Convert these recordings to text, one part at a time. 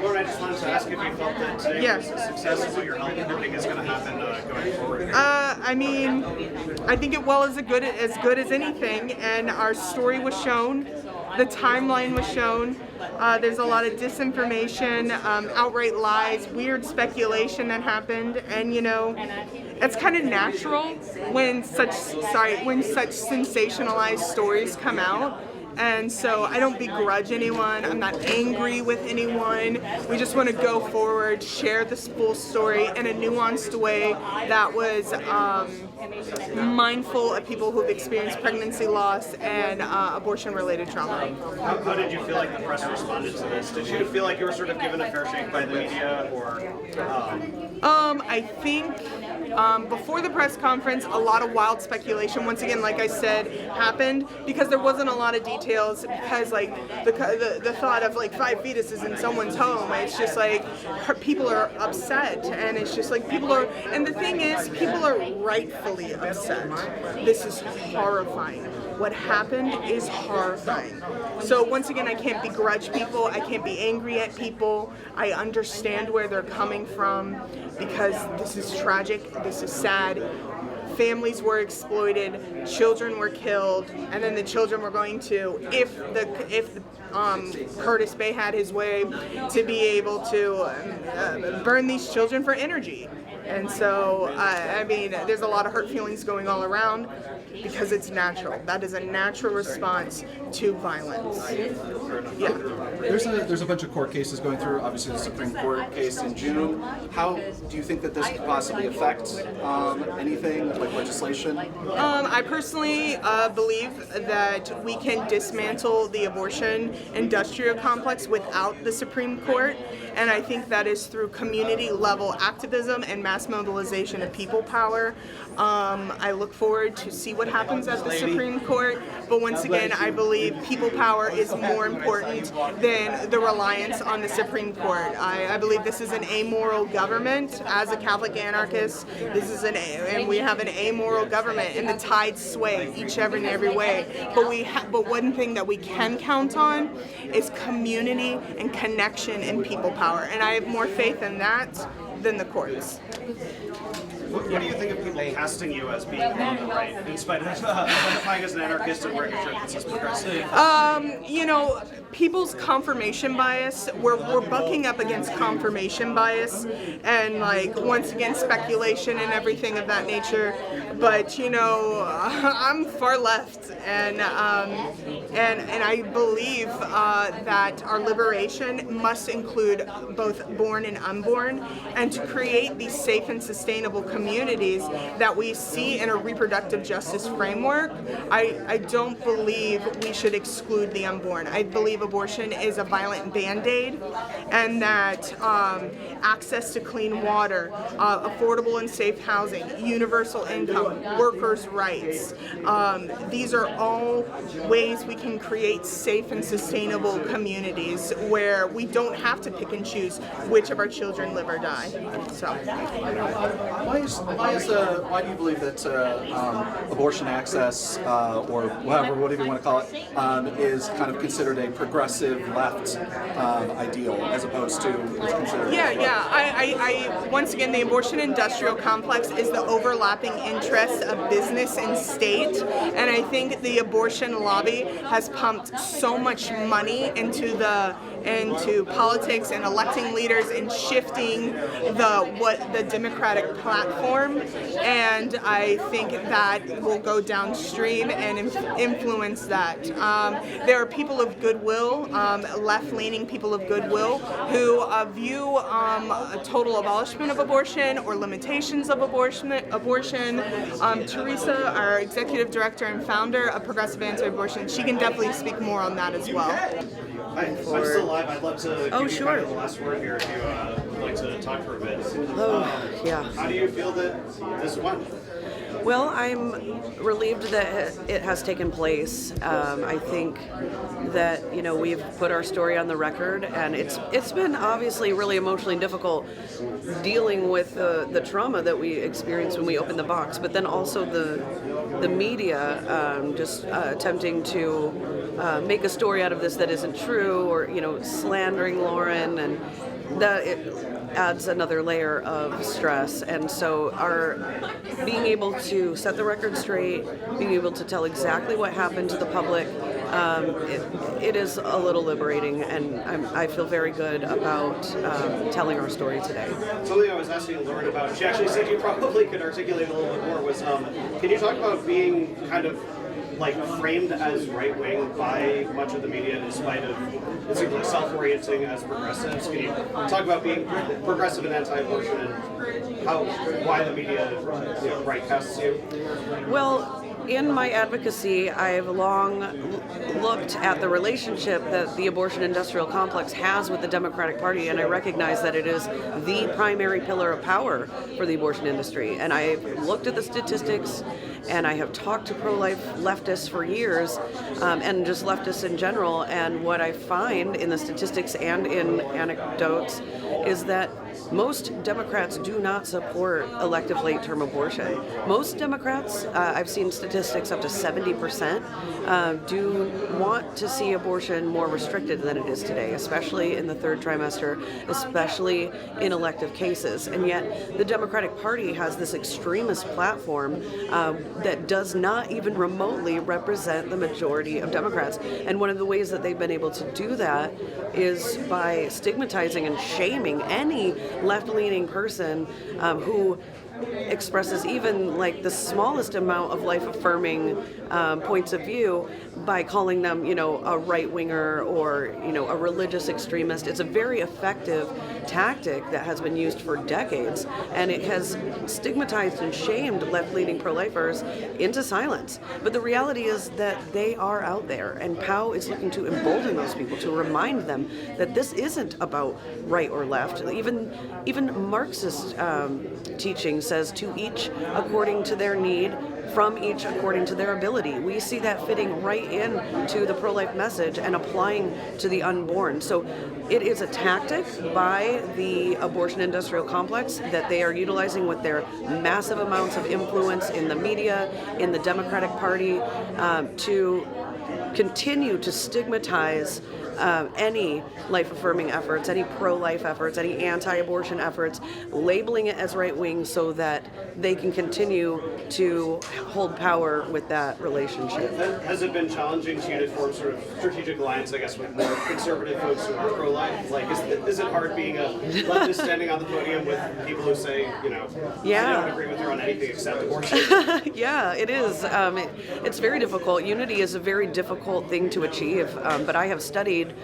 Lauren, I just wanted to ask if you felt that today was a success and what you're hoping is going to happen going forward. I mean, I think it was as good as anything, and our story was shown. The timeline was shown. There's a lot of disinformation, outright lies, weird speculation that happened, and it's kind of natural when such sensationalized stories come out. And so I don't begrudge anyone. I'm not angry with anyone. We just want to go forward, share the full story in a nuanced way that was mindful of people who've experienced pregnancy loss and abortion-related trauma. How did you feel like the press responded to this? Did you feel like you were sort of given a fair shake by the media, or? I think before the press conference, a lot of wild speculation, once again, like I said, happened because there wasn't a lot of details, because like the thought of like 5 fetuses in someone's home, it's just like people are upset, and it's just like people are, and the thing is, people are rightfully upset. This is horrifying. What happened is horrifying. So once again, I can't begrudge people, I can't be angry at people. I understand where they're coming from, because this is tragic, this is sad. Families were exploited, children were killed, and then the children were going to, if Curtis Bay had his way, to be able to burn these children for energy. And so, I mean, there's a lot of hurt feelings going all around, because it's natural. That is a natural response to violence. Yeah. There's a bunch of court cases going through. Obviously, the Supreme Court case in June. How do you think that this could possibly affect anything like legislation? I personally believe that we can dismantle the abortion industrial complex without the Supreme Court, and I think that is through community-level activism and mass mobilization of people power. I look forward to see what happens at the Supreme Court, but once again, I believe people power is more important than the reliance on the Supreme Court. I believe this is an amoral government. As a Catholic anarchist, and we have an amoral government, and the tides sway each and every way. But one thing that we can count on is community and connection and people power, and I have more faith in that than the courts. What do you think of people casting you as being on the right, in spite of identifying as an anarchist and wearing a shirt that says progressive? People's confirmation bias, we're bucking up against confirmation bias, and like, once again, speculation and everything of that nature. But I'm far left, and I believe that our liberation must include both born and unborn, and to create these safe and sustainable communities that we see in a reproductive justice framework. I don't believe we should exclude the unborn. I believe abortion is a violent band-aid, and that access to clean water, affordable and safe housing, universal income, workers' rights, these are all ways we can create safe and sustainable communities where we don't have to pick and choose which of our children live or die. So, why do you believe that abortion access, or whatever you want to call it, is kind of considered a progressive left ideal, as opposed to what's considered? I once again, the abortion industrial complex is the overlapping interests of business and state, and I think the abortion lobby has pumped so much money into politics and electing leaders and shifting the Democratic platform, and I think that will go downstream and influence that. There are people of goodwill, left-leaning people of goodwill, who view a total abolishment of abortion or limitations of abortion. Terrisa, our executive director and founder of Progressive Anti-Abortion, she can definitely speak more on that as well. I'm still live. I'd love to give you sure. kind of the last word here if you would like to talk for a bit. Yeah. How do you feel that this went? Well, I'm relieved that it has taken place. I think that we've put our story on the record, and it's been obviously really emotionally difficult dealing with the trauma that we experienced when we opened the box, but then also the media just attempting to make a story out of this that isn't true, or slandering Lauren, and that it adds another layer of stress. And so our being able to set the record straight, being able to tell exactly what happened to the public, it is a little liberating, and I feel very good about telling our story today. Something I was asking Lauren about, she actually said you probably could articulate a little bit more, was can you talk about being kind of like framed as right-wing by much of the media in spite of it seems like self-orienting as progressives? Can you talk about being progressive and anti-abortion and why the media right-casts you? Well, in my advocacy, I've long looked at the relationship that the abortion industrial complex has with the Democratic Party, and I recognize that it is the primary pillar of power for the abortion industry. And I've looked at the statistics, and I have talked to pro-life leftists for years, and just leftists in general, and what I find in the statistics and in anecdotes is that most Democrats do not support elective late-term abortion. Most Democrats, I've seen statistics up to 70%, do want to see abortion more restricted than it is today, especially in the third trimester, especially in elective cases. And yet the Democratic Party has this extremist platform that does not even remotely represent the majority of Democrats. And one of the ways that they've been able to do that is by stigmatizing and shaming any left-leaning person who expresses even like the smallest amount of life-affirming points of view by calling them, a right-winger or, a religious extremist. It's a very effective tactic that has been used for decades, and it has stigmatized and shamed left-leaning pro-lifers into silence. But the reality is that they are out there, and PAAU is looking to embolden those people, to remind them that this isn't about right or left. Even Marxist teaching says to each according to their need, from each according to their ability. We see that fitting right into the pro-life message and applying to the unborn. So it is a tactic by the abortion industrial complex that they are utilizing with their massive amounts of influence in the media, in the Democratic Party, to continue to stigmatize any life-affirming efforts, any pro-life efforts, any anti-abortion efforts, labeling it as right-wing so that they can continue to hold power with that relationship. Has it been challenging to you to form sort of strategic alliance, I guess, with more conservative folks who are pro-life? Like, is it hard being a leftist standing on the podium with people who say, I don't agree with her on anything except abortion? Yeah, it is. It's very difficult. Unity is a very difficult thing to achieve, but I have studied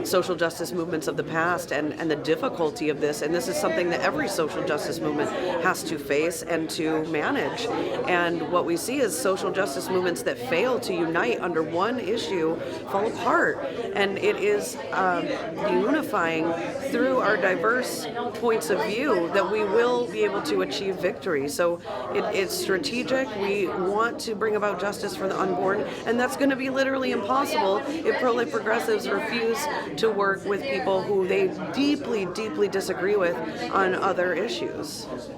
social justice movements of the past and the difficulty of this, and this is something that every social justice movement has to face and to manage. And what we see is social justice movements that fail to unite under one issue fall apart, and it is unifying through our diverse points of view that we will be able to achieve victory. So it's strategic. We want to bring about justice for the unborn, and that's going to be literally impossible if pro-life progressives refuse to work with people who they deeply, deeply disagree with on other issues.